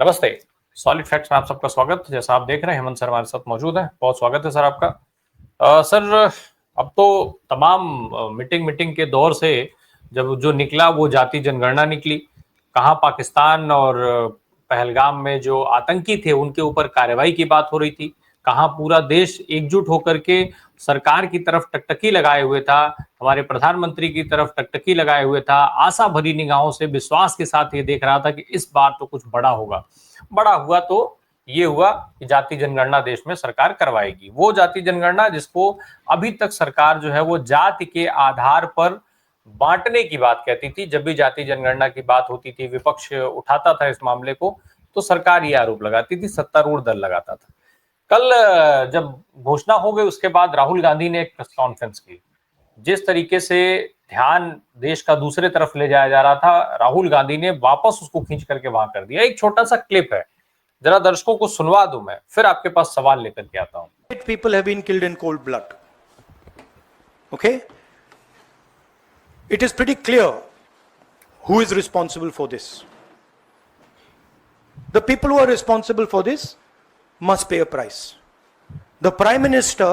नमस्ते। Solid facts में आप सबका स्वागत। जैसा आप देख रहे हैं हेमंत सर हमारे साथ मौजूद हैं। बहुत स्वागत है सर आपका। सर, अब तो तमाम मीटिंग मीटिंग के दौर से जब जो निकला वो जाति जनगणना निकली। कहाँ पाकिस्तान और पहलगाम में जो आतंकी थे उनके ऊपर कार्रवाई की बात हो रही थी, कहाँ पूरा देश एकजुट होकर के सरकार की तरफ टकटकी लगाए हुए था, हमारे प्रधानमंत्री की तरफ टकटकी लगाए हुए था, आशा भरी निगाहों से विश्वास के साथ ये देख रहा था कि इस बार तो कुछ बड़ा होगा। बड़ा हुआ तो ये हुआ कि जाति जनगणना देश में सरकार करवाएगी। वो जाति जनगणना जिसको अभी तक सरकार जो है वो जाति के आधार पर बांटने की बात कहती थी। जब भी जाति जनगणना की बात होती थी, विपक्ष उठाता था इस मामले को, तो सरकार ये आरोप लगाती थी, सत्तारूढ़ दल लगाता था। कल जब घोषणा हो गई उसके बाद राहुल गांधी ने एक प्रेस कॉन्फ्रेंस की। जिस तरीके से ध्यान देश का दूसरे तरफ ले जाया जा रहा था, राहुल गांधी ने वापस उसको खींच करके वहां कर दिया। एक छोटा सा क्लिप है, जरा दर्शकों को सुनवा दूं, मैं फिर आपके पास सवाल लेकर के आता हूं। People have been killed in cold blood. Okay? It is pretty clear who is responsible for this. The people who are responsible for this must pay a price. The Prime Minister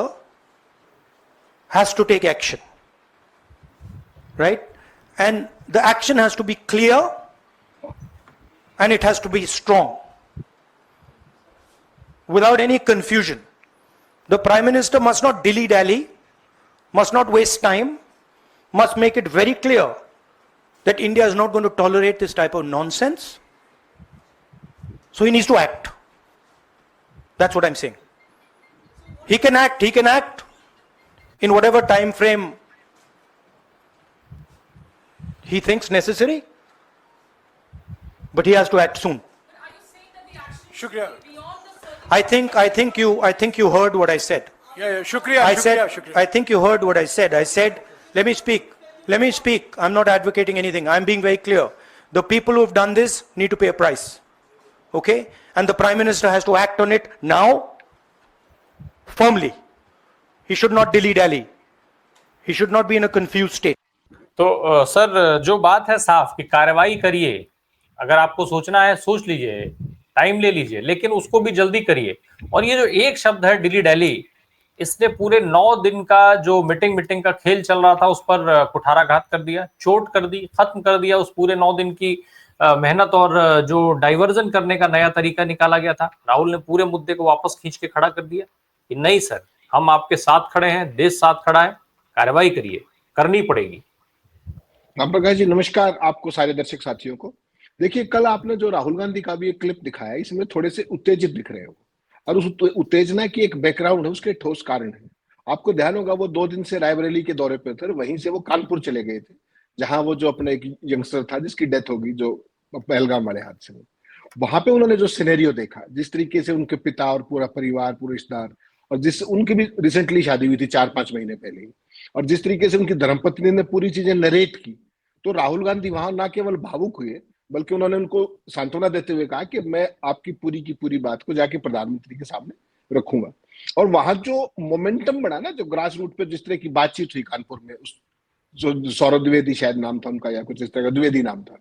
has to take action. Right? And the action has to be clear and it has to be strong. Without any confusion. The Prime Minister must not dilly-dally, must not waste time, must make it very clear that India is not going to tolerate this type of nonsense. So he needs to act. That's what I'm saying. He can act in whatever time frame he thinks necessary, but he has to act soon. Shukriya. I think you heard what I said. Yeah, Shukriya. I think you heard what I said. I said, let me speak. I'm not advocating anything. I'm being very clear. The people who have done this need to pay a price. Okay? And the Prime Minister has to act on it now, firmly. He should not dilly-dally. He should not be in a confused state. तो sir, जो बात है साफ कि कार्रवाई करिए, अगर आपको सोचना है सोच लीजिए, टाइम ले लीजिए, लेकिन उसको भी जल्दी करिए। और ये जो एक शब्द है डिली डैली, इसने पूरे 9 दिन का जो मीटिंग का खेल चल रहा था उस पर कुठाराघात कर दिया, चोट कर दी, खत्म कर दिया उस पूरे 9 दिन की मेहनत। और जो डाइवर्जन करने का नया तरीका निकाला गया था, राहुल ने पूरे मुद्दे को वापस खींच के खड़ा कर दिया कि नहीं सर, हम आपके साथ खड़े हैं, देश साथ खड़ा है, कार्रवाई करिए, करनी पड़ेगी। राम प्रकाश जी नमस्कार, आपको सारे दर्शक साथियों को। देखिए, कल आपने जो राहुल गांधी का भी एक क्लिप दिखाया, इसमें थोड़े से उत्तेजित दिख रहे हो, और उस उत्तेजना की एक बैकग्राउंड है, उसके ठोस कारण है। आपको ध्यान होगा वो 2 दिन से रायबरेली के दौरे पर थे, वहीं से वो कानपुर चले गए थे, जहां वो जो अपने एक यंगस्टर था जिसकी डेथ होगी, जो पहलगाम वाले हादसे में, वहां पे उन्होंने जो सिनेरियो देखा, जिस तरीके से उनके पिता और पूरा परिवार, पूरे रिश्तेदार, और जिस उनकी भी रिसेंटली शादी हुई थी 4-5 महीने पहले ही, और जिस तरीके से उनकी धर्मपत्नी ने पूरी चीजें नरेट की, तो राहुल गांधी वहां ना केवल भावुक हुए, बल्कि उन्होंने उनको सांत्वना देते हुए कहा कि मैं आपकी पूरी की पूरी बात को जाके प्रधानमंत्री के सामने रखूंगा। और वहां जो मोमेंटम बना ना, जो ग्रास रूट पे जिस तरह की बातचीत हुई कानपुर में, उस जो सौरभ द्विवेदी शायद नाम था उनका, या कुछ इस तरह का द्विवेदी नाम था,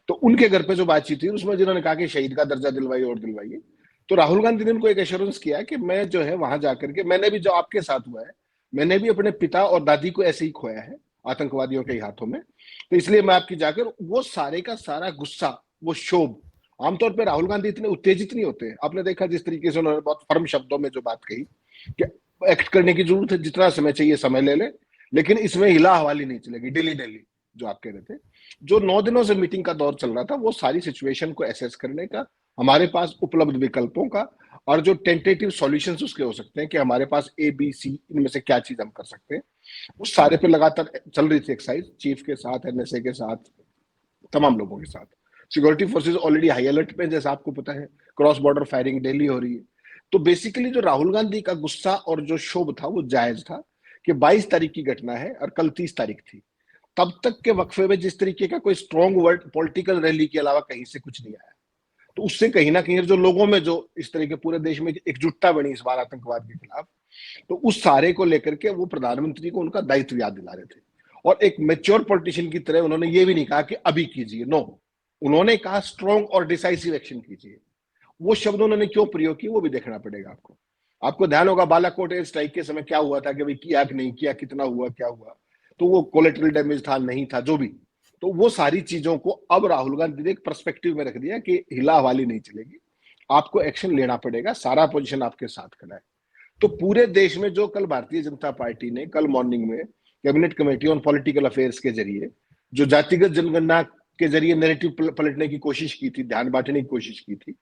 तो उनके घर पे जो बातचीत हुई उसमें जिन्होंने कहा कि शहीद का दर्जा दिलवाइए और दिलवाइए, तो राहुल गांधी ने उनको एक एश्योरेंस किया कि मैं जो है वहां जाकर के, मैंने भी जो आपके साथ हुआ है, मैंने भी अपने पिता और दादी को ऐसे ही खोया है आतंकवादियों के हाथों में, तो इसलिए मैं आपकी जाकर वो सारे का सारा गुस्सा, वो क्षोभ, आमतौर पर राहुल गांधी इतने उत्तेजित नहीं होते। आपने देखा जिस तरीके से उन्होंने बहुत फर्म शब्दों में जो बात कही कि एक्ट करने की जरूरत है, जितना समय चाहिए समय ले ले, लेकिन इसमें हिला हवाली नहीं चलेगी, डिली डेली जो आप कह रहे थे। जो 9 दिनों से मीटिंग का दौर चल रहा था, वो सारी सिचुएशन को एसेस करने का, हमारे पास उपलब्ध विकल्पों का, और जो टेंटेटिव सॉल्यूशंस उसके हो सकते हैं कि हमारे पास ABC, इनमें से क्या चीज हम कर सकते हैं, उस सारे पे लगातार चल रही थी एक्सरसाइज, चीफ के साथ, NSA के साथ, तमाम लोगों के साथ। Security forces already high alert पे, जैसा आपको पता है, क्रॉस बॉर्डर फायरिंग डेली हो रही है। तो बेसिकली जो राहुल गांधी का गुस्सा और जो क्षोभ था वो जायज था कि 22 तारीख की घटना है और कल 30 तारीख थी। तब तक के वक्फे में जिस तरीके का कोई स्ट्रॉन्ग वर्ड पॉलिटिकल रैली के अलावा कहीं से कुछ नहीं आया, तो उससे कहीं ना कहीं जो लोगों में जो इस तरह के पूरे देश में एकजुटता बनी इस बार आतंकवाद के खिलाफ, तो उस सारे को लेकर के वो प्रधानमंत्री को उनका दायित्व याद दिला रहे थे। और एक मैच्योर पॉलिटिशियन की तरह उन्होंने ये भी नहीं कहा कि अभी कीजिए, नो, उन्होंने कहा स्ट्रॉन्ग और डिसाइसिव एक्शन कीजिए। वो शब्द उन्होंने क्यों प्रयोग किए वो भी देखना पड़ेगा आपको। आपको ध्यान होगा बालाकोट एयर स्ट्राइक के समय क्या हुआ था कि भाई किया कि नहीं किया, कितना हुआ, क्या हुआ, तो वो कोलेटरल डैमेज था नहीं था, जो भी, तो वो सारी चीजों को अब राहुल गांधी ने एक पर्सपेक्टिव में रख दिया कि हिला हवाली नहीं चलेगी, आपको एक्शन लेना पड़ेगा, सारा पोजीशन आपके साथ खड़ा है। तो पूरे देश में जो कल भारतीय जनता पार्टी ने कल मॉर्निंग में cabinet committee on political affairs के जरिए जो जातिगत जनगणना के जरिए नैरेटिव पलटने की कोशिश की थी, ध्यान बांटने की कोशिश की थी,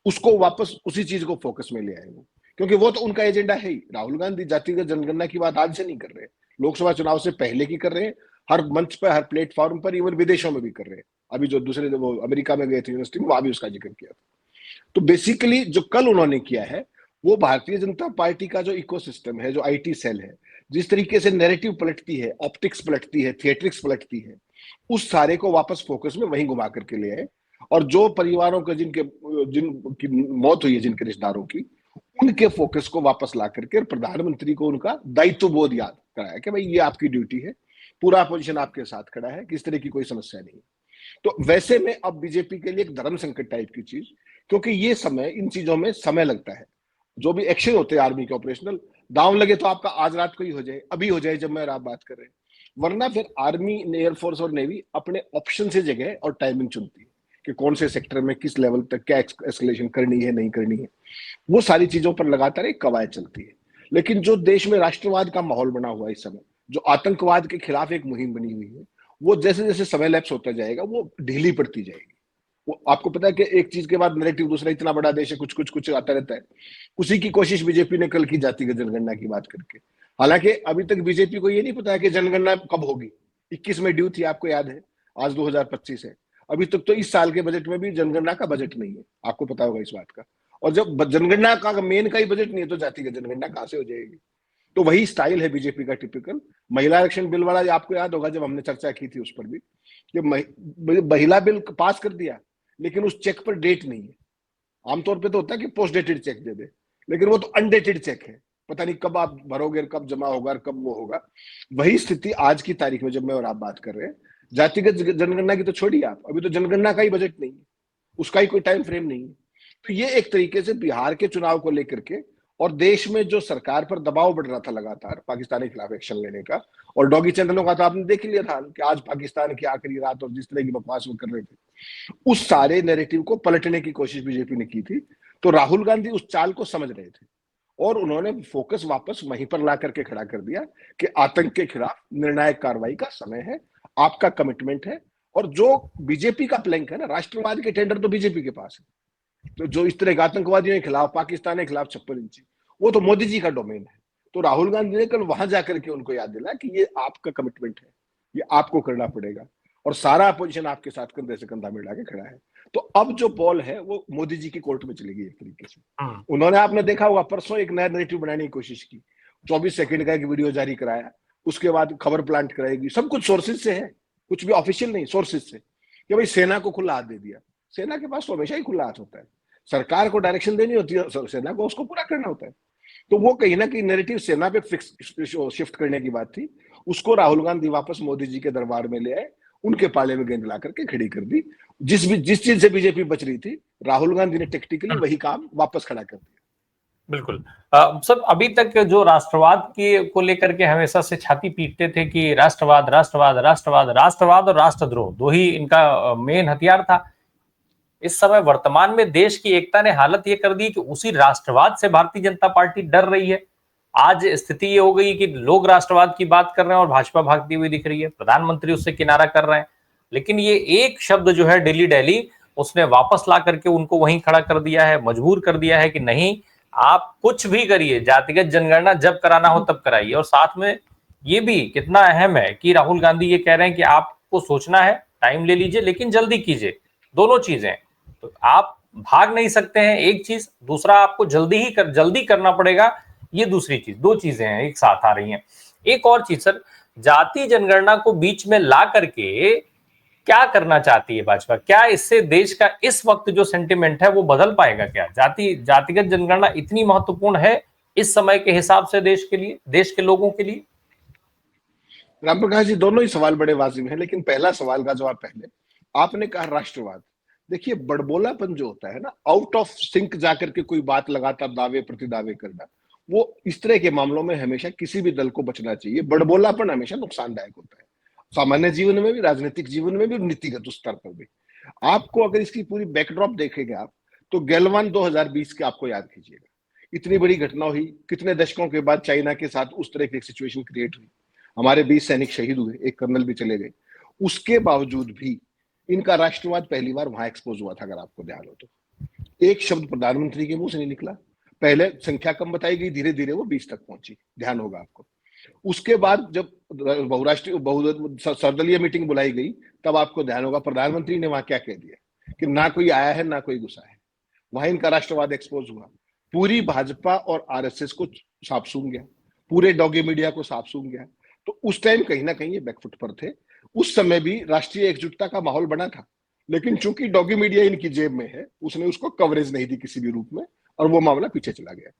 उसको वापस उसी चीज को फोकस में ले आए वो, क्योंकि वो तो उनका एजेंडा है ही। राहुल गांधी जातिगत जनगणना की बात आज से नहीं कर रहे, लोकसभा चुनाव से पहले की कर रहे हैं, हर मंच पर, हर प्लेटफॉर्म पर, इवन विदेशों में भी कर रहे हैं। अभी जो दूसरे वो अमेरिका में गए थे यूनिवर्सिटी में, वहां भी उसका जिक्र किया था। तो बेसिकली जो कल उन्होंने किया है वो भारतीय जनता पार्टी का जो इकोसिस्टम है, जो आईटी सेल है, जिस तरीके से नैरेटिव पलटती है, ऑप्टिक्स पलटती है, थिएट्रिक्स पलटती है, उस सारे को वापस फोकस में वहीं घुमा करके ले आए। और जो परिवारों के जिनकी मौत हुई है, जिनके रिश्तेदारों की, उनके फोकस को वापस ला करके प्रधानमंत्री को उनका दायित्व बोध याद कराया कि भाई ये आपकी ड्यूटी है, पूरा अपोजिशन आपके साथ खड़ा है, किस तरह की कोई समस्या नहीं। तो वैसे में अब बीजेपी के लिए एक धर्म संकट टाइप की चीज, क्योंकि ये समय, इन चीजों में समय लगता है। जो भी एक्शन होते हैं आर्मी के ऑपरेशनल, दांव लगे तो आपका आज रात को ही हो जाए, अभी हो जाए जब मैं और आप बात कर रहे हैं, वरना फिर आर्मी, एयरफोर्स और नेवी अपने ऑप्शन से जगह और टाइमिंग चुनती है कि कौन से सेक्टर में किस लेवल तक क्या एस्केलेशन करनी है, नहीं करनी है। वो सारी चीजों पर लगातार एक कवायद चलती है। लेकिन जो देश में राष्ट्रवाद का माहौल बना हुआ है इस समय, जो आतंकवाद के खिलाफ एक मुहिम बनी हुई है, वो जैसे जैसे समय लैप्स होता जाएगा वो ढीली पड़ती जाएगी। वो आपको पता है कि एक चीज के बाद नैरेटिव दूसरा, इतना बड़ा देश है, कुछ कुछ कुछ आता रहता है। उसी की कोशिश बीजेपी ने कल की जातिगत जनगणना की बात करके। हालांकि अभी तक बीजेपी को ये नहीं पता है कि जनगणना कब होगी। 21 में ड्यू थी, आपको याद है, आज 2025 है। अभी तक तो इस साल के बजट में भी जनगणना का बजट नहीं है, आपको पता होगा इस बात का। और जब जनगणना का मेन का ही बजट नहीं है तो जातिगत जनगणना कहां से हो जाएगी। तो वही स्टाइल है बीजेपी का टिपिकल। महिला आरक्षण बिल वाला आपको याद होगा, जब हमने चर्चा की थी उस पर भी, कि महिला बिल पास कर दिया लेकिन उस चेक पर डेट नहीं है। आमतौर पे तो होता है कि पोस्ट डेटेड चेक दे दे, लेकिन वो तो अनडेटेड चेक है, पता नहीं कब आप भरोगे, कब जमा होगा, कब वो होगा। वही स्थिति आज की तारीख में जब मैं और आप बात कर रहे हैं, जातिगत जनगणना की तो छोड़िए आप, अभी तो जनगणना का ही बजट नहीं है, उसका ही कोई टाइम फ्रेम नहीं है। तो ये एक तरीके से बिहार के चुनाव को लेकर के और देश में जो सरकार पर दबाव बढ़ रहा था लगातार पाकिस्तान के खिलाफ एक्शन लेने का, और डॉगी चैनलों का तो आपने देख लिया था कि आज पाकिस्तान की आखिरी रात और जिस तरह की बकवास वो कर रहे थे, उस सारे नैरेटिव को पलटने की कोशिश बीजेपी ने की थी। तो राहुल गांधी उस चाल को समझ रहे थे और उन्होंने फोकस वापस वहीं पर ला करके खड़ा कर दिया कि आतंक के खिलाफ निर्णायक कार्रवाई का समय है, आपका कमिटमेंट है। और जो बीजेपी का प्लैंक है ना, राष्ट्रवाद के टेंडर तो बीजेपी के पास है। तो जो इस तरह के आतंकवादियों के खिलाफ, पाकिस्तान के खिलाफ 56 इंची, वो तो मोदी जी का डोमेन है। तो राहुल गांधी ने कल वहां जाकर के उनको याद दिलाया कि ये आपका कमिटमेंट है, ये आपको करना पड़ेगा, और सारा अपोजिशन आपके साथ कंधे से कंधा मिला के खड़ा है। तो अब जो बॉल है वो मोदी जी की कोर्ट में चलेगी एक तरीके से। उन्होंने, आपने देखा होगा, परसों एक नया नैरेटिव बनाने की कोशिश की, 24 सेकंड का एक वीडियो जारी कराया, उसके बाद खबर प्लांट कराएगी, सब कुछ सोर्सेज से है, कुछ भी ऑफिशियल नहीं, सोर्सेज से, कि भाई सेना को खुला हाथ दे दिया। सेना के पास तो हमेशा ही खुला हाथ होता है, सरकार को डायरेक्शन देनी होती है, सेना को उसको पूरा करना होता है। तो वो कहीं ना कहीं नैरेटिव सेना पे फिक्स शिफ्ट करने की बात थी, उसको राहुल गांधी वापस मोदी जी के दरबार में ले आए, उनके पाले में गेंद ला करके खड़ी कर दी। जिस चीज से बीजेपी बच रही थी, राहुल गांधी ने टेक्टिकली वही काम वापस खड़ा कर दिया। बिल्कुल। सर, अभी तक जो राष्ट्रवाद के को लेकर के हमेशा से छाती पीटते थे कि राष्ट्रवाद राष्ट्रवाद राष्ट्रवाद राष्ट्रवाद और राष्ट्रद्रोह दो ही इनका मेन हथियार था। इस समय वर्तमान में देश की एकता ने हालत ये कर दी कि उसी राष्ट्रवाद से भारतीय जनता पार्टी डर रही है। आज स्थिति ये हो गई कि लोग राष्ट्रवाद की बात कर रहे हैं और भाजपा भागती हुई दिख रही है, प्रधानमंत्री उससे किनारा कर रहे हैं, लेकिन ये एक शब्द जो है दिल्ली उसने वापस ला करके उनको वहीं खड़ा कर दिया है, मजबूर कर दिया है कि नहीं, आप कुछ भी करिए, जातिगत जनगणना जब कराना हो तब कराइए। और साथ में ये भी कितना अहम है कि राहुल गांधी ये कह रहे हैं कि आपको सोचना है, टाइम ले लीजिए, लेकिन जल्दी कीजिए। दोनों चीजें, तो आप भाग नहीं सकते हैं, एक चीज, दूसरा आपको जल्दी करना पड़ेगा, ये दूसरी चीज। दो चीजें हैं एक साथ आ रही हैं। एक और चीज सर, जाति जनगणना को बीच में ला करके क्या करना चाहती है भाजपा? क्या इससे देश का इस वक्त जो सेंटिमेंट है वो बदल पाएगा? क्या जातिगत जनगणना इतनी महत्वपूर्ण है इस समय के हिसाब से देश के लिए, देश के लोगों के लिए? राम प्रकाश जी, दोनों ही सवाल बड़े वाजिब हैं, लेकिन पहला सवाल का जवाब पहले। आपने कहा राष्ट्रवाद, देखिए बड़बोलापन जो होता है ना, आउट ऑफ सिंक जाकर के कोई बात लगातार दावे प्रतिदावे करना, वो इस तरह के मामलों में हमेशा किसी भी दल को बचना चाहिए। बड़बोलापन हमेशा नुकसानदायक होता है, सामान्य जीवन में भी, राजनीतिक जीवन में भी, नीतिगत स्तर पर भी। आपको अगर इसकी पूरी बैकड्रॉप देखेंगे आप, तो गैलवान 2020 के आपको याद कीजिएगा, इतनी बड़ी घटना हुई, कितने दशकों के बाद चाइना के साथ उस तरह की एक सिचुएशन क्रिएट हुई, हमारे 20 सैनिक शहीद हुए, एक कर्नल भी चले गए। उसके बावजूद भी इनका राष्ट्रवाद पहली बार वहां एक्सपोज हुआ था, अगर आपको ध्यान हो तो। एक शब्द प्रधानमंत्री के मुंह से नहीं निकला। पहले संख्या कम बताई गई, धीरे धीरे वो 20 तक पहुंची, ध्यान होगा आपको। उसके बाद जब सर्वदलीय मीटिंग बुलाई गई, तब आपको ध्यान होगा प्रधानमंत्री ने वहां क्या कह दिया कि ना कोई आया है ना कोई घुसा है। वहां इनका राष्ट्रवाद एक्सपोज हुआ। पूरी भाजपा और आरएसएस को साफ सूंघ गया, पूरे डॉगी मीडिया को साफ सूंघ गया। तो उस टाइम कहीं ना कहीं ये बैकफुट पर थे। उस समय भी राष्ट्रीय एकजुटता का माहौल बना था, लेकिन चूंकि डॉगी मीडिया इनकी जेब में है, उसने उसको कवरेज नहीं दी किसी भी रूप में, और वो मामला पीछे चला गया।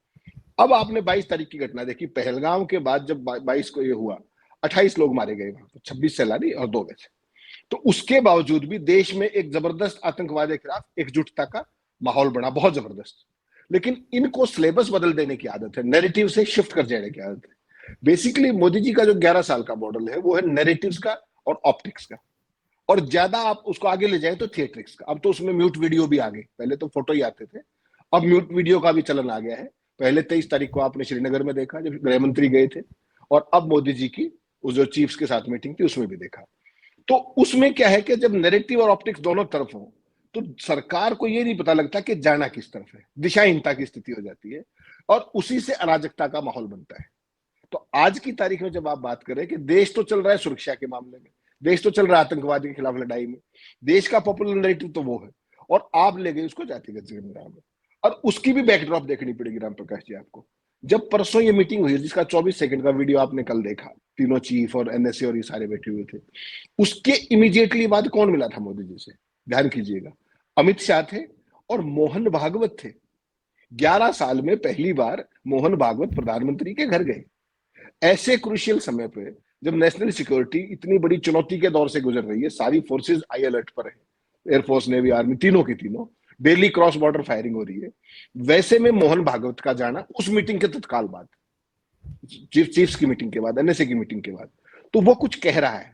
अब आपने 22 तारीख की घटना देखी, पहलगाम के बाद जब 22 को ये हुआ, 28 लोग मारे गए वहां पर, 26 सैलानी और 2 बचे। तो उसके बावजूद भी देश में एक जबरदस्त आतंकवाद के खिलाफ एकजुटता का माहौल बना, बहुत जबरदस्त। लेकिन इनको सिलेबस बदल देने की आदत है, नैरेटिव से शिफ्ट कर जाने की आदत है। बेसिकली मोदी जी का जो 11 साल का मॉडल है, वो है नैरेटिव्स का और ऑप्टिक्स का, और ज्यादा आप उसको आगे ले जाए तो थिएट्रिक्स का। अब तो उसमें म्यूट वीडियो भी आ गए, पहले तो फोटो ही आते थे, अब म्यूट वीडियो का भी चलन आ गया है। पहले 23 तारीख को आपने श्रीनगर में देखा जब गृह मंत्री गए थे, और अब मोदी जी की उस जो चीफ्स के साथ मीटिंग थी उसमें भी देखा। तो उसमें क्या है कि जब नैरेटिव और ऑप्टिक्स दोनों तरफ हो, तो सरकार को ये नहीं पता लगता कि जाना किस तरफ है, दिशाहीनता की स्थिति हो जाती है, और उसी से अराजकता का माहौल बनता है। तो आज की तारीख में जब आप बात करें कि देश तो चल रहा है सुरक्षा के मामले में, देश तो चल रहा है आतंकवाद के खिलाफ लड़ाई में, देश का पॉपुलर नैरेटिव तो वो है, और आप ले गए उसको जातिगत जनगणना में। और उसकी भी बैकड्रॉप देखनी पड़ेगी राम प्रकाश जी आपको। जब परसों ये मीटिंग हुई, जिसका 24 सेकंड का वीडियो आपने कल देखा, तीनों चीफ और एनएसए और ये सारे बैठे हुए थे, उसके इमीडिएटली बाद कौन मिला था मोदी जी से, ध्यान कीजिएगा, अमित शाह थे और मोहन भागवत थे। 11 साल में पहली बार मोहन भागवत प्रधानमंत्री के घर गए। ऐसे क्रूशियल समय पे, जब नेशनल सिक्योरिटी इतनी बड़ी चुनौती के दौर से गुजर रही है, सारी फोर्सेज हाई अलर्ट पर है, एयरफोर्स, नेवी, आर्मी, तीनों की तीनों, डेली क्रॉस बॉर्डर फायरिंग हो रही है, वैसे में मोहन भागवत का जाना उस मीटिंग के तत्काल बाद, चीफ्स की मीटिंग के बाद, एनएसए की मीटिंग के बाद, तो वो कुछ कह रहा है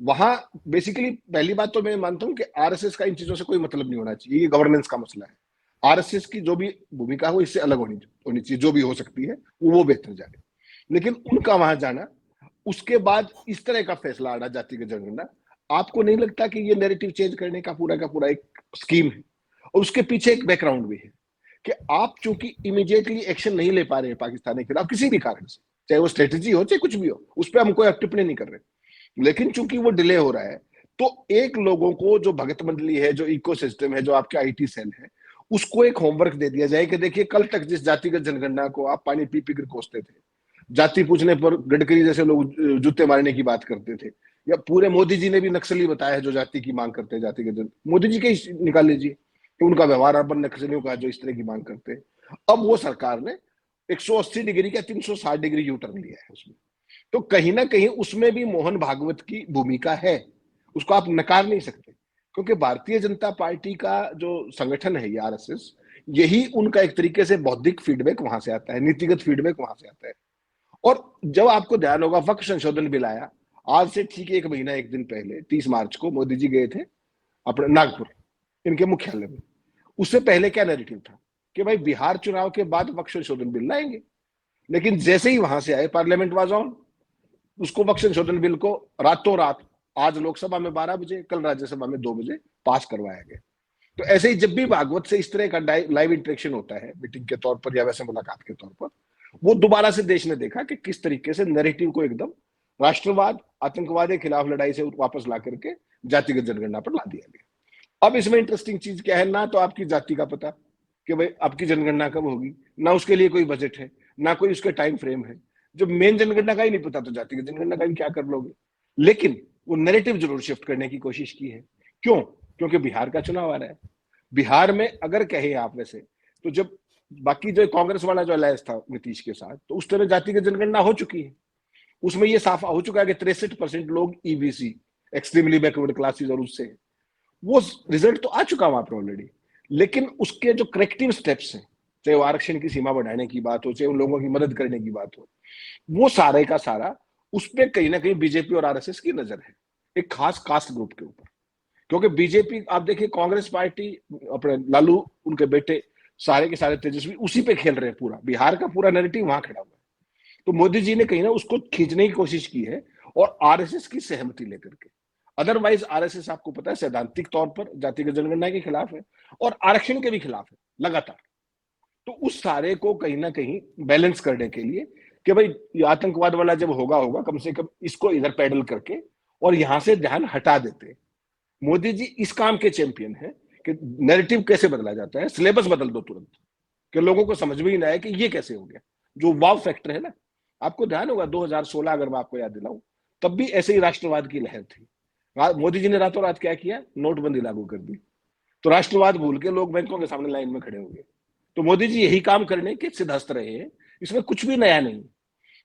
वहां। बेसिकली पहली बात तो मैं मानता हूं कि आरएसएस का इन चीजों से कोई मतलब नहीं होना चाहिए, ये गवर्नेंस का मसला है। आरएसएस की जो भी भूमिका हो इससे अलग होनी चाहिए, जो भी हो सकती है वो बेहतर जाने। लेकिन उनका वहां जाना, उसके बाद इस तरह का फैसला आना जातिगत जनगणना, आपको नहीं लगता कि ये नैरेटिव चेंज करने का पूरा एक स्कीम है? और उसके पीछे एक बैकग्राउंड भी है कि आप चूंकि इमीडिएटली एक्शन नहीं ले पा रहे हैं पाकिस्तान के खिलाफ किसी भी कारण से, चाहे वो स्ट्रेटेजी हो चाहे कुछ भी हो, उस पर हम कोई टिप्पणी नहीं कर रहे, लेकिन चूंकि वो डिले हो रहा है, तो एक लोगों को, जो भगत मंडली है, जो इकोसिस्टम है, जो आपके आईटी सेल है, उसको एक होमवर्क दे दिया जाए कि देखिए कल तक जिस जातिगत जनगणना को आप पानी पी पी कर कोसते थे, जाति पूछने पर गडकरी जैसे लोग जूते मारने की बात करते थे, या पूरे मोदी जी ने भी नक्सली बताया जो जाति की मांग करते हैं, जातिगत जन, मोदी जी के निकाल लीजिए कि उनका व्यवहार अर्बन नक्सलियों का जो इस तरह की मांग करते हैं। अब वो सरकार ने 180 डिग्री का 360 डिग्री यू टर्न लिया है उसमें, तो कहीं ना कहीं उसमें भी मोहन भागवत की भूमिका है, उसको आप नकार नहीं सकते, क्योंकि भारतीय जनता पार्टी का जो संगठन है ये आरएसएस, यही उनका एक तरीके से बौद्धिक फीडबैक वहां से आता है, नीतिगत फीडबैक वहां से आता है। और जब आपको ध्यान होगा, वक्फ संशोधन बिल आया, आज से ठीक 1 महीना 1 दिन पहले 30 मार्च को मोदी जी गए थे अपने नागपुर, इनके मुख्यालय में। उससे पहले क्या नैरेटिव था कि भाई बिहार चुनाव के बाद वक्फ संशोधन बिल लाएंगे, लेकिन जैसे ही वहां से आए, पार्लियामेंट वाज ऑन, उसको वक्फ संशोधन बिल को रातों रात, आज लोकसभा में 12 बजे, कल राज्यसभा में 2 बजे पास करवाया गया। तो ऐसे ही जब भी भागवत से इस तरह का लाइव इंटरेक्शन होता है मीटिंग के तौर पर या वैसे मुलाकात के तौर पर, वो दोबारा से देश ने देखा कि किस तरीके से नैरेटिव को एकदम राष्ट्रवाद, आतंकवाद के खिलाफ लड़ाई से वापस ला करके जातिगत जनगणना पर ला दिया गया। अब इसमें इंटरेस्टिंग चीज क्या है, ना तो आपकी जाति का पता कि भाई आपकी जनगणना कब होगी, ना उसके लिए कोई बजट है, ना कोई उसका टाइम फ्रेम है। जब मेन जनगणना का ही नहीं पता तो जातिगत जनगणना का भी क्या कर लोगे। लेकिन वो नैरेटिव जरूर शिफ्ट करने की कोशिश की है। क्यों? क्योंकि बिहार का चुनाव आ रहा है। बिहार में अगर कहे आप वैसे, तो जब बाकी जो कांग्रेस वाला जो अलायंस था नीतीश के साथ, तो उस तरह जातिगत जनगणना हो चुकी है, उसमें ये साफ हो चुका है कि 63% लोग ईबीसी, एक्सट्रीमली बैकवर्ड क्लासेस और उससे, वो रिजल्ट तो आ चुका वहां पर ऑलरेडी, लेकिन उसके जो करेक्टिव स्टेप्स हैं, चाहे वो आरक्षण की सीमा बढ़ाने की बात हो, चाहे उन लोगों की मदद करने की बात हो, वो सारे का सारा उस पर कहीं ना कहीं बीजेपी और आरएसएस की नजर है, एक खास कास्ट ग्रुप के ऊपर। क्योंकि बीजेपी, आप देखिए कांग्रेस पार्टी, अपने लालू, उनके बेटे, सारे के सारे तेजस्वी उसी पे खेल रहे हैं, पूरा बिहार का पूरा नैरेटिव वहां खड़ा हुआ है। तो मोदी जी ने कहीं ना उसको खींचने की कोशिश की है, और आरएसएस की सहमति लेकर के। अदरवाइज आरएसएस, आपको पता है, सैद्धांतिक तौर पर जातिगत जनगणना के खिलाफ है और आरक्षण के भी खिलाफ है लगातार। तो उस सारे को कहीं ना कहीं बैलेंस करने के लिए कि भाई ये आतंकवाद वाला जब होगा होगा, कम से कम इसको इधर पैडल करके और यहां से ध्यान हटा देते। मोदी जी इस काम के चैंपियन है कि नैरेटिव कैसे बदला जाता है, सिलेबस बदल दो तुरंत, कि लोगों को समझ में ही ना आए कि ये कैसे हो गया। जो वाव फैक्टर है ना, आपको ध्यान होगा 2016, अगर मैं आपको याद दिलाऊं, तब भी ऐसे ही राष्ट्रवाद की लहर थी। मोदी जी ने रातों रात क्या किया, नोटबंदी लागू कर दी, तो राष्ट्रवाद भूल के लोग बैंकों के सामने लाइन में खड़े हो गए। तो मोदी जी यही काम करने के सिद्धहस्त रहे हैं, इसमें कुछ भी नया नहीं।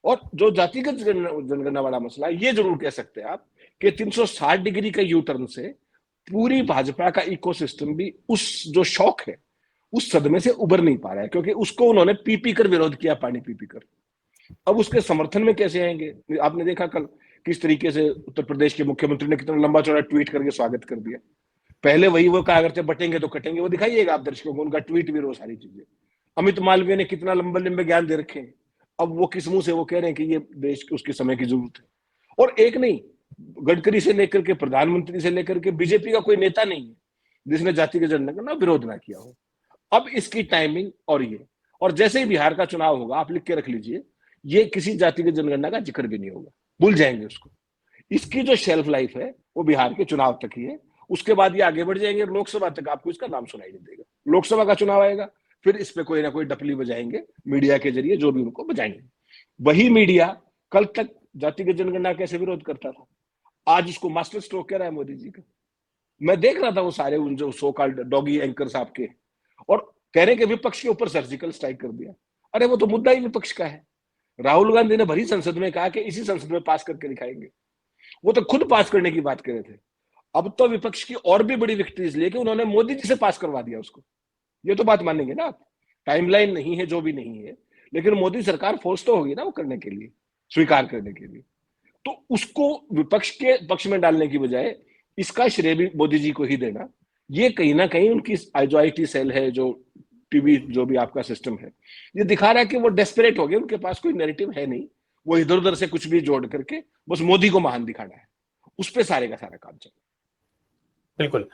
और जो जातिगत जनगणना वाला मसला, ये जरूर कह सकते हैं आप कि 360 डिग्री का यू टर्न से पूरी भाजपा का इकोसिस्टम भी उस जो शौक है, उस सदमे से उबर नहीं पा रहा है, क्योंकि उसको उन्होंने पी पी कर विरोध किया, पानी पी पी कर। अब उसके समर्थन में कैसे आएंगे? आपने देखा कल किस तरीके से उत्तर प्रदेश के मुख्यमंत्री ने कितना लंबा चौड़ा ट्वीट करके स्वागत कर दिया। पहले वही वो कहा करते बटेंगे तो कटेंगे, वो दिखाइएगा आप दर्शकों को, उनका ट्वीट भी रो सारी चीजें। अमित मालवीय ने कितना लंबे लंबे ज्ञान दे रखे हैं, अब वो किस मुंह से वो कह रहे हैं कि ये देश उसके समय की जरूरत है। और एक नहीं, गडकरी से लेकर के प्रधानमंत्री से लेकर के बीजेपी का कोई नेता नहीं है जिसने जातिगत जनगणना विरोध ना किया हो। अब इसकी टाइमिंग और जैसे ही बिहार का चुनाव होगा, आप लिख के रख लीजिए, ये किसी जातिगत जनगणना का जिक्र भी नहीं होगा, भूल जाएंगे उसको। इसकी जो शेल्फ लाइफ है वो बिहार के चुनाव तक ही है, उसके बाद ये आगे बढ़ जाएंगे लोकसभा तक, आपको इसका नाम सुनाई नहीं देगा। लोकसभा का चुनाव आएगा, फिर इस पे कोई ना कोई डपली बजाएंगे मीडिया के जरिए, जो भी उनको बजाएंगे। वही मीडिया कल तक जातिगत जनगणना कैसे विरोध करता था, आज उसको मास्टर स्ट्रोक कह रहा है मोदी जी का। मैं देख रहा था वो सारे उन जो सो कॉल्ड डॉगी एंकर्स आपके, और कह रहे कि विपक्ष के ऊपर सर्जिकल स्ट्राइक कर दिया। अरे वो तो मुद्दा ही विपक्ष का है। राहुल गांधी ने भरी संसद में कहा कि इसी संसद में पास करके दिखाएंगे, वो तो खुद पास करने की बात कर रहे थे। अब तो विपक्ष की और भी बड़ी विक्ट्रीज लेके उन्होंने मोदी जी से पास करवा दिया उसको। ये तो बात मानेंगे ना आप, टाइमलाइन नहीं है, जो भी नहीं है, लेकिन मोदी सरकार फोर्स तो होगी ना वो करने के लिए, स्वीकार करने के लिए। तो उसको विपक्ष के पक्ष में डालने की बजाय इसका श्रेय भी मोदी जी को ही देना, ये कहीं ना कहीं उनकी जो आईटी सेल है, जो टीवी, जो भी आपका सिस्टम है, ये दिखा रहा है कि वो डेस्परेट हो गए, उनके पास कोई नैरेटिव है नहीं, वो इधर उधर से कुछ भी जोड़ करके बस मोदी को महान दिखाना है, उस पर सारे का सारा काम चल। बिल्कुल।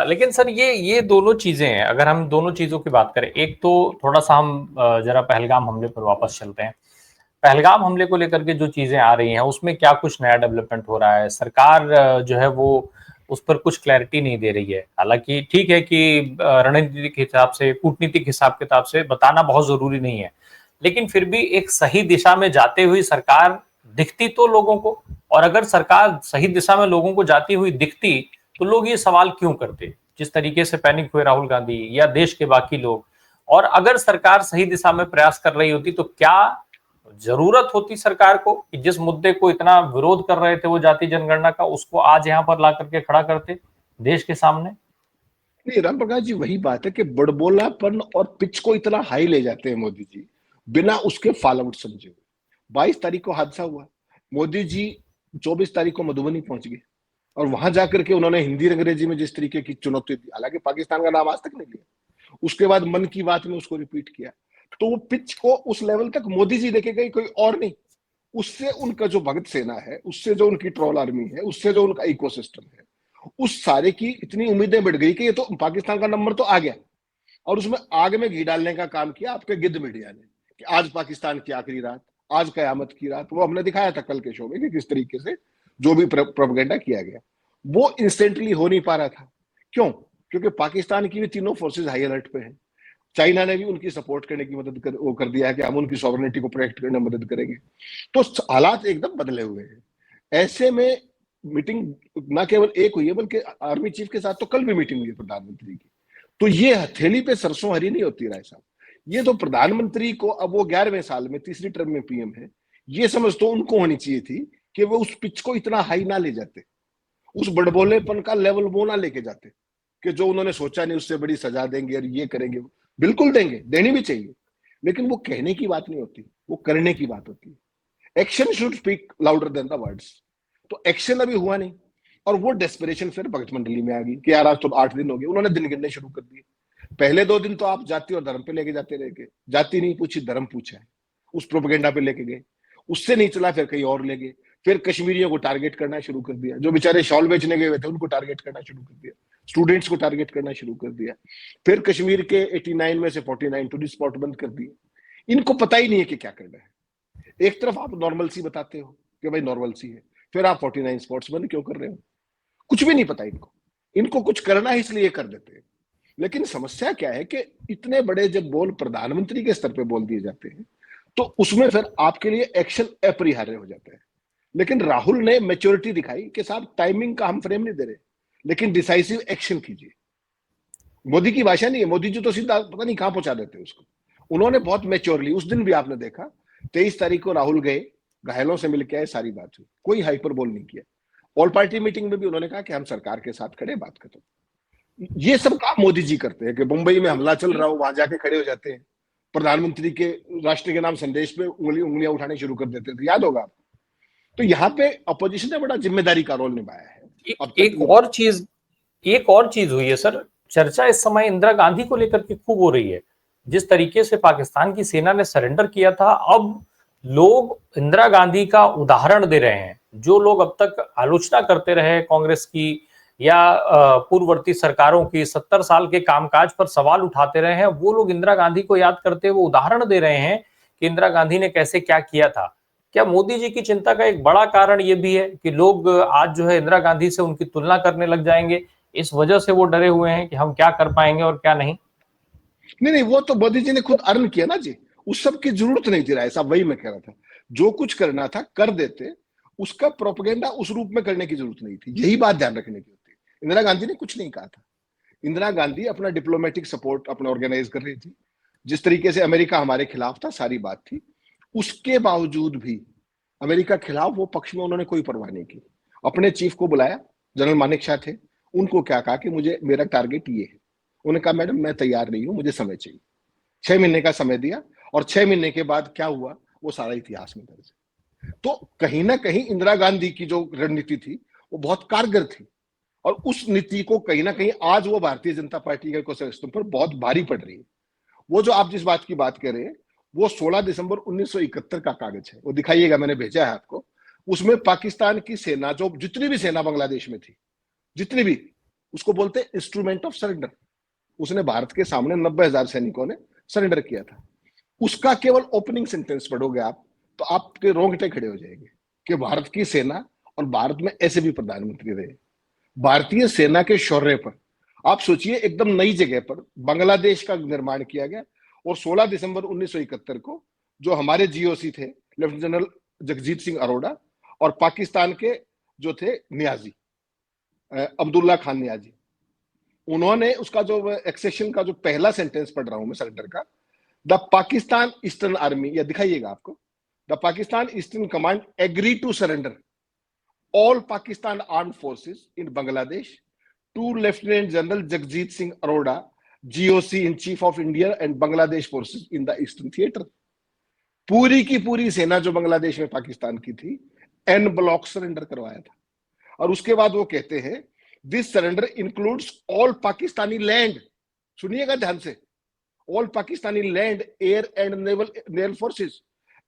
लेकिन सर ये दोनों चीजें हैं, अगर हम दोनों चीजों की बात करें, एक तो थोड़ा सा हम जरा पहलगाम हमले पर वापस चलते हैं। पहलगाम हमले को लेकर के जो चीजें आ रही हैं, उसमें क्या कुछ नया डेवलपमेंट हो रहा है? सरकार जो है वो उस पर कुछ क्लैरिटी नहीं दे रही है। हालांकि ठीक है कि रणनीतिक हिसाब से, कूटनीतिक हिसाब किताब से बताना बहुत जरूरी नहीं है, लेकिन फिर भी एक सही दिशा में जाते हुई सरकार दिखती तो लोगों को, और अगर सरकार सही दिशा में लोगों को जाती हुई दिखती तो लोग ये सवाल क्यों करते, जिस तरीके से पैनिक हुए राहुल गांधी या देश के बाकी लोग। और अगर सरकार सही दिशा में प्रयास कर रही होती तो क्या जरूरत होती सरकार को कि जिस मुद्दे को इतना विरोध कर रहे थे वो जाति जनगणना का, उसको आज यहाँ पर ला करके खड़ा करते देश के सामने? नहीं राम प्रकाश जी, वही बात है कि बड़बोलापन और पिच को इतना हाई ले जाते हैं मोदी जी, बिना उसके फॉल आउट समझे हुए। 22 तारीख को हादसा हुआ, मोदी जी 24 तारीख को मधुबनी पहुंच गए, और वहां जाकर के उन्होंने हिंदी अंग्रेजी में जिस तरीके की चुनौती दी, हालांकि पाकिस्तान का नाम आज तक नहीं लिया, उसके बाद मन की बात में उसको रिपीट किया, तो वो पिच को उस लेवल तक मोदी जी देखेगा, कोई और नहीं। उससे उनका जो भगत सेना है, उससे जो उनकी ट्रोल आर्मी है, उससे जो उनका इकोसिस्टम है, उस सारे की इतनी उम्मीदें बढ़ गई कि ये तो पाकिस्तान का नंबर तो आ गया, और उसमें आग में घी डालने का काम किया आपके गिद्ध मीडिया ने कि आज पाकिस्तान की आखिरी रात, आज कयामत की रात। वो हमने दिखाया था कल के शो में कि किस तरीके से जो भी प्रोपेगेंडा किया गया वो इंस्टेंटली हो नहीं पा रहा था। क्यों? क्योंकि पाकिस्तान की भी तीनों फोर्सेज हाई अलर्ट पे हैं। चाइना ने भी उनकी सपोर्ट करने की मदद कर दिया है कि हम उनकी सॉवरेनिटी को प्रोटेक्ट करने में मदद करेंगे। तो हालात एकदम बदले हुए हैं। ऐसे में मीटिंग ना केवल एक हुई है, बल्कि आर्मी चीफ के साथ तो कल भी मीटिंग हुई है प्रधानमंत्री की। तो ये हथेली पे सरसों हरी नहीं होती राय साहब। ये तो प्रधानमंत्री को, अब वो 11वें साल में तीसरी टर्म में पीएम है, ये समझ तो उनको होनी चाहिए थी कि वो उस पिच को इतना हाई ना ले जाते, उस बड़बोलेपन का लेवल वो ना लेके जाते। कि जो उन्होंने सोचा नहीं उससे बड़ी सजा देंगे और ये करेंगे। बिल्कुल देंगे, देनी भी चाहिए, लेकिन वो कहने की बात नहीं होती, वो करने की बात होती है। Action should speak louder than the words. तो एक्शन अभी हुआ नहीं, और वो डेस्परेशन फिर भगत मंडली में आ गई कि यार आज तो 8 दिन हो गए, उन्होंने दिन गिनने शुरू कर दिए। पहले 2 दिन तो आप जाति और धर्म पे लेके जाते रह गए, जाति नहीं पूछी धर्म पूछा है, उस प्रोपेगेंडा पे लेके गए। उससे नहीं चला, फिर कहीं और ले गए, फिर कश्मीरियों को टारगेट करना शुरू कर दिया, जो बेचारे शॉल बेचने गए हुए थे उनको टारगेट करना शुरू कर दिया, स्टूडेंट्स को टारगेट करना शुरू कर दिया। फिर कश्मीर के 89 में से 49 टूरिस्ट स्पॉट बंद कर दिए। इनको पता ही नहीं है कि क्या करना है। एक तरफ आप नॉर्मल सी बताते हो कि भाई नॉर्मल सी है, फिर आप 49 स्पॉट्स बंद क्यों कर रहे हो? कुछ भी नहीं पता इनको, इनको कुछ करना है इसलिए कर देते हैं। लेकिन समस्या क्या है कि इतने बड़े जब बोल प्रधानमंत्री के स्तर पे बोल दिए जाते हैं तो उसमें फिर आपके लिए एक्शन अपरिहार्य हो जाता है। लेकिन राहुल ने मैच्योरिटी दिखाई कि साहब टाइमिंग का हम फ्रेम नहीं दे रहे, लेकिन डिसाइसिव एक्शन कीजिए। मोदी की भाषा नहीं है, मोदी जी तो सीधा पता नहीं कहां पहुंचा देते हैं उसको। उन्होंने बहुत मैच्योरली, उस दिन भी आपने देखा 23 तारीख को राहुल गए, घायलों से मिलकर आए, सारी बात हुई, कोई हाइपर बोल नहीं किया। ऑल पार्टी मीटिंग में भी उन्होंने कहा कि हम सरकार के साथ खड़े, बात खत्म। ये सब काम मोदी जी करते हैं कि मुंबई में हमला चल रहा हो वहां जाके खड़े हो जाते हैं, प्रधानमंत्री के राष्ट्र के नाम संदेश पे उंगलियां उठाने शुरू कर देते थे, याद होगा आपको। तो यहाँ पे अपोजिशन ने बड़ा जिम्मेदारी का रोल निभाया है। एक और चीज हुई है सर, चर्चा इस समय इंदिरा गांधी को लेकर के खूब हो रही है। जिस तरीके से पाकिस्तान की सेना ने सरेंडर किया था, अब लोग इंदिरा गांधी का उदाहरण दे रहे हैं। जो लोग अब तक आलोचना करते रहे कांग्रेस की या पूर्ववर्ती सरकारों की, 70 साल के कामकाज पर सवाल उठाते रहे हैं, वो लोग इंदिरा गांधी को याद करते हुए उदाहरण दे रहे हैं कि इंदिरा गांधी ने कैसे क्या किया था। क्या मोदी जी की चिंता का एक बड़ा कारण ये भी है कि लोग आज जो है इंदिरा गांधी से उनकी तुलना करने लग जाएंगे, इस वजह से वो डरे हुए हैं कि हम क्या कर पाएंगे और क्या नहीं? नहीं, वो तो मोदी जी ने खुद अर्न किया ना जी, उस सब की जरूरत नहीं थी। साहब वही मैं कह रहा था, जो कुछ करना था कर देते, उसका प्रोपेगेंडा उस रूप में करने की जरूरत नहीं थी। यही बात ध्यान रखने की होती है। इंदिरा गांधी ने कुछ नहीं कहा था। इंदिरा गांधी अपना डिप्लोमेटिक सपोर्ट अपना ऑर्गेनाइज कर रही थी। जिस तरीके से अमेरिका हमारे खिलाफ था, सारी बात थी, उसके बावजूद भी अमेरिका खिलाफ वो पक्ष में उन्होंने कोई परवाह नहीं की। अपने चीफ को बुलाया, जनरल मानेक शाह थे, उनको क्या कहा कि मुझे मेरा टारगेट ये है। उन्होंने कहा मैडम मैं तैयार नहीं हूं, मुझे समय चाहिए। 6 महीने का समय दिया, और 6 महीने के बाद क्या हुआ वो सारा इतिहास में दर्ज है। तो कहीं ना कहीं इंदिरा गांधी की जो रणनीति थी वो बहुत कारगर थी, और उस नीति को कहीं ना कहीं आज वो भारतीय जनता पार्टी के इकोसिस्टम पर बहुत भारी पड़ रही है। वो जो आप जिस बात की बात कर रहे हैं, वो 16 दिसंबर 1971 का कागज है, वो दिखाइएगा, मैंने भेजा है आपको। उसमें पाकिस्तान की सेना, जो जितनी भी सेना बांग्लादेश में थी, जितनी भी, उसको बोलते हैं इंस्ट्रूमेंट ऑफ सरेंडर। उसने भारत के सामने 90,000 सैनिकों ने सरेंडर किया था। उसका केवल ओपनिंग सेंटेंस पढ़ोगे आप तो आपके रोंगटे खड़े हो जाएंगे कि भारत की सेना, और भारत में ऐसे भी प्रधानमंत्री रहे, भारतीय सेना के शौर्य पर आप सोचिए, एकदम नई जगह पर बांग्लादेश का निर्माण किया गया। और 16 दिसंबर 1971 को जो हमारे जीओसी थे, लेफ्टिनेंट जनरल जगजीत सिंह अरोड़ा, और पाकिस्तान के जो थे नियाजी, अब्दुल्ला खान नियाजी, उन्होंने उसका जो एक्सेशन का जो पहला सेंटेंस पढ़ रहा हूं मैं सरेंडर का, द पाकिस्तान ईस्टर्न आर्मी, या दिखाइएगा आपको, the Pakistan eastern command agree to surrender all Pakistan arm forces in Bangladesh to lieutenant general Jagjit Singh Arora, GOC in chief of India and Bangladesh forces in the eastern theatre. पूरी की पूरी सेना जो बांग्लादेश में पाकिस्तान की थी, एन ब्लॉक सरेंडर करवाया था। और उसके बाद वो कहते हैं this surrender includes all Pakistani land, सुनिएगा ध्यान से, all Pakistani land, air and naval forces,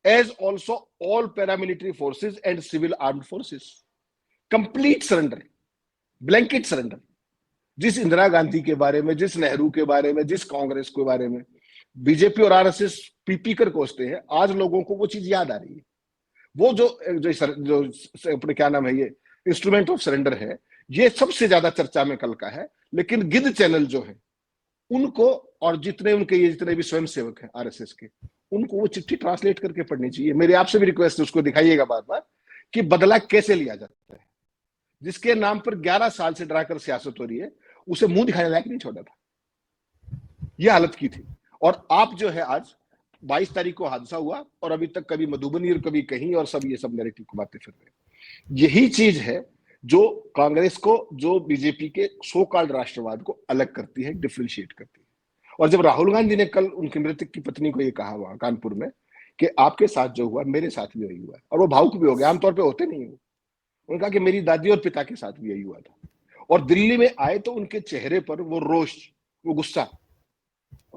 as also all paramilitary forces and civil armed forces. Complete surrender, blanket surrender. जिस इंदिरा गांधी के बारे में, जिस नेहरू के बारे में, जिस कांग्रेस के बारे में बीजेपी और आरएसएस पी कर कोसते हैं, आज लोगों को वो चीज याद आ रही है। वो जो अपने क्या नाम है, ये इंस्ट्रूमेंट ऑफ सरेंडर है, ये सबसे ज्यादा चर्चा में कल का है। लेकिन गिद्ध चैनल जो है उनको, और जितने उनके ये जितने भी स्वयंसेवक हैं आरएसएस के, उनको वो चिट्ठी ट्रांसलेट करके पढ़नी चाहिए। मेरी आपसे भी रिक्वेस्ट है, उसको दिखाइएगा बार बार कि बदला कैसे लिया जाता है। जिसके नाम पर 11 साल से डराकर सियासत हो रही है, उसे मुंह दिखाने लायक नहीं छोड़ा था, यह हालत की थी। और आप जो है आज 22 तारीख को हादसा हुआ, और अभी तक कभी मधुबनी और कभी कहीं, और सब ये सब नैरेटिव को बातें फिर रहे। यही चीज है जो कांग्रेस को, जो बीजेपी के सो कॉल्ड राष्ट्रवाद को अलग करती है, डिफरेंशिएट करती है। और जब राहुल गांधी ने कल उनकी मृतक की पत्नी को ये कहा वहां कानपुर में कि आपके साथ जो हुआ मेरे साथ भी वही हुआ, और वो भावुक भी हो गए, आमतौर पे होते नहीं वो। उन्होंने कहा कि मेरी दादी और पिता के साथ भी यही हुआ था। और दिल्ली में आए तो उनके चेहरे पर वो रोष, वो गुस्सा,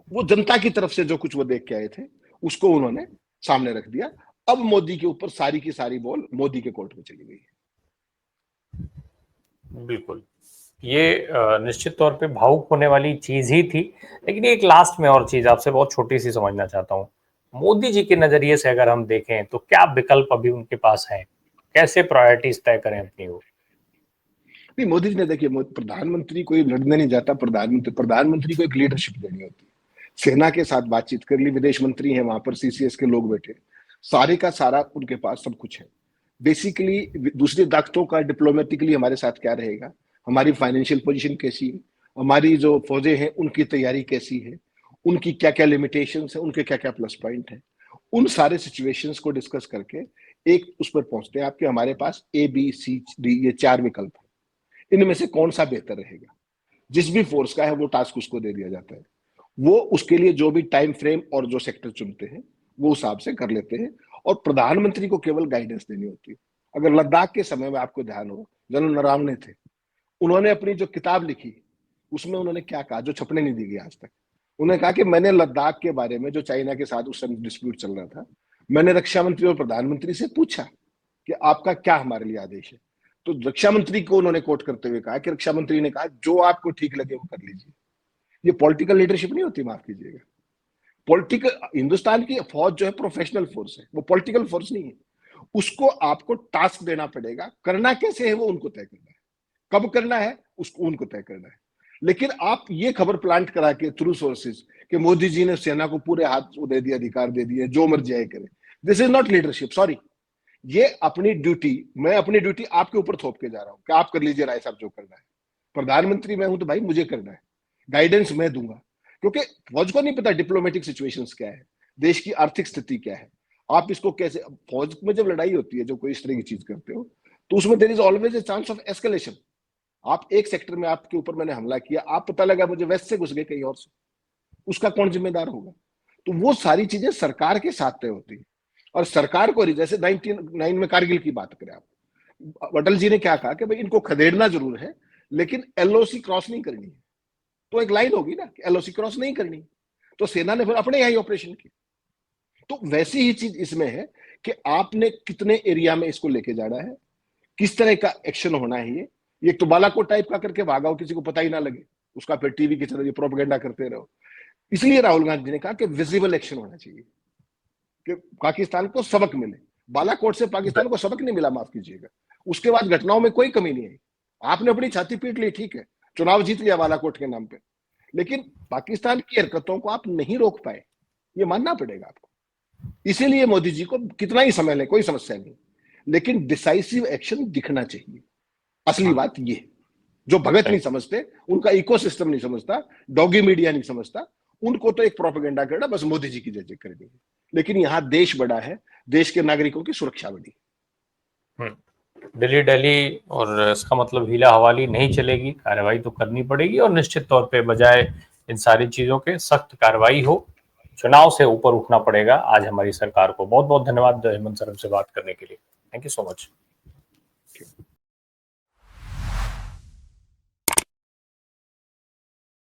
वो जनता की तरफ से जो कुछ वो देख के आए थे उसको उन्होंने सामने रख दिया। अब मोदी के ऊपर सारी की सारी बॉल मोदी के कोर्ट में चली गई है। बिल्कुल, ये निश्चित तौर पे भावुक होने वाली चीज ही थी। लेकिन एक लास्ट में और चीज आपसे बहुत छोटी सी समझना चाहता हूँ, मोदी जी के नजरिए से अगर हम देखें तो क्या विकल्प अभी उनके पास है, कैसे प्रायोरिटीज तय करें अपनी वो? नहीं, मोदी जी ने देखिए, प्रधानमंत्री कोई लड़ने नहीं जाता, प्रधानमंत्री को एक लीडरशिप देनी होती है। सेना के साथ बातचीत कर ली, विदेश मंत्री हैं वहां पर, सीसीएस के लोग बैठे, सारे का सारा उनके पास सब कुछ है। बेसिकली दूसरी ताकतों का डिप्लोमेटिकली हमारे साथ क्या रहेगा, हमारी फाइनेंशियल पोजीशन कैसी है, हमारी जो फौजें हैं उनकी तैयारी कैसी है, उनकी क्या क्या लिमिटेशंस है, उनके क्या क्या प्लस पॉइंट है, उन सारे सिचुएशंस को डिस्कस करके एक उस पर पहुंचते हैं आपके, हमारे पास ABCD ये 4 विकल्प है, इनमें से कौन सा बेहतर रहेगा। जिस भी फोर्स का है वो टास्क उसको दे दिया जाता है, वो उसके लिए जो भी टाइम फ्रेम और जो सेक्टर चुनते हैं वो हिसाब से कर लेते हैं, और प्रधानमंत्री को केवल गाइडेंस देनी होती है। अगर लद्दाख के समय में आपको ध्यान हो, जनरल नरवणे थे, उन्होंने अपनी जो किताब लिखी उसमें उन्होंने क्या कहा जो छपने नहीं दी गई आज तक। उन्होंने कहा कि मैंने लद्दाख के बारे में, जो चाइना के साथ उस समय डिस्प्यूट चल रहा था, मैंने रक्षा मंत्री और प्रधानमंत्री से पूछा कि आपका क्या हमारे लिए आदेश है। तो रक्षा मंत्री को उन्होंने कोट करते हुए कहा कि रक्षा मंत्री ने कहा जो आपको ठीक लगे वो कर लीजिए। ये पॉलिटिकल लीडरशिप नहीं होती, माफ कीजिएगा। पॉलिटिकल, हिंदुस्तान की फौज जो है प्रोफेशनल फोर्स है, वो पॉलिटिकल फोर्स नहीं है। उसको आपको टास्क देना पड़ेगा, करना कैसे है वो उनको तय करना है, कब करना है उसको उनको तय करना है। लेकिन आप ये खबर प्लांट करा के थ्रू सोर्सेज कि मोदी जी ने सेना को पूरे हाथ दे दिए, अधिकार दे दिए, जो मर्जी आए करे, this is not leadership, sorry. ये अपनी ड्यूटी, मैं अपनी ड्यूटी आपके ऊपर थोप के जा रहा हूं कि आप कर लीजिए राय साहब जो करना है। प्रधानमंत्री मैं हूं तो भाई मुझे करना है, गाइडेंस मैं दूंगा, क्योंकि फौज को नहीं पता डिप्लोमेटिक सिचुएशंस क्या है, देश की आर्थिक स्थिति क्या है, आप इसको कैसे, फौज में जब लड़ाई होती है, जो कोई इस तरह की चीज करते हो, तो उसमें there is always a chance of escalation. आप एक सेक्टर में, आपके ऊपर मैंने हमला किया, आप पता लगा मुझे वेस्ट से घुस गए कहीं और से, उसका कौन जिम्मेदार होगा? तो वो सारी चीजें सरकार के साथ तय होती है। और सरकार को, जैसे 1999 में कारगिल की बात करें आप, अटल जी ने क्या कहा कि भाई इनको खदेड़ना जरूर है लेकिन LOC क्रॉस नहीं करनी है। तो एक लाइन होगी ना कि LOC क्रॉस नहीं करनी, तो सेना ने फिर अपने यहां ऑपरेशन किया। तो वैसी ही चीज इसमें है कि आपने कितने एरिया में इसको लेके जाना है, किस तरह का एक्शन होना है। ये तो बालाकोट टाइप का करके भागा हो, किसी को पता ही ना लगे, उसका फिर टीवी की तरह प्रोपेगेंडा करते रहो। इसलिए राहुल गांधी ने कहा कि विजिबल एक्शन होना चाहिए, कि पाकिस्तान को सबक मिले। बालाकोट से पाकिस्तान को सबक नहीं मिला, माफ कीजिएगा, उसके बाद घटनाओं में कोई कमी नहीं आई। आपने अपनी छाती पीट ली, ठीक है, चुनाव जीत लिया बालाकोट के नाम पे, लेकिन पाकिस्तान की हरकतों को आप नहीं रोक पाए, ये मानना पड़ेगा आपको। इसीलिए मोदी जी को कितना ही समय ले, कोई समस्या नहीं, लेकिन डिसाइसिव एक्शन दिखना चाहिए। असली बात ये, जो भगत नहीं समझते, उनका इकोसिस्टम नहीं समझता, डॉगी मीडिया नहीं समझता, उनको तो एक प्रोपेगेंडा करना, बस मोदी जी की जय जय करनी है। लेकिन यहां देश बड़ा है, देश के नागरिकों की सुरक्षा बड़ी है। दिल्ली दिल्ली और इसका मतलब हीला हवाली नहीं चलेगी, कार्रवाई तो करनी पड़ेगी, और निश्चित तौर पे बजाय इन सारी चीजों के सख्त कार्रवाई हो, चुनाव से ऊपर उठना पड़ेगा आज हमारी सरकार को। बहुत बहुत धन्यवाद हेमंत सर से बात करने के लिए। Thank you so much.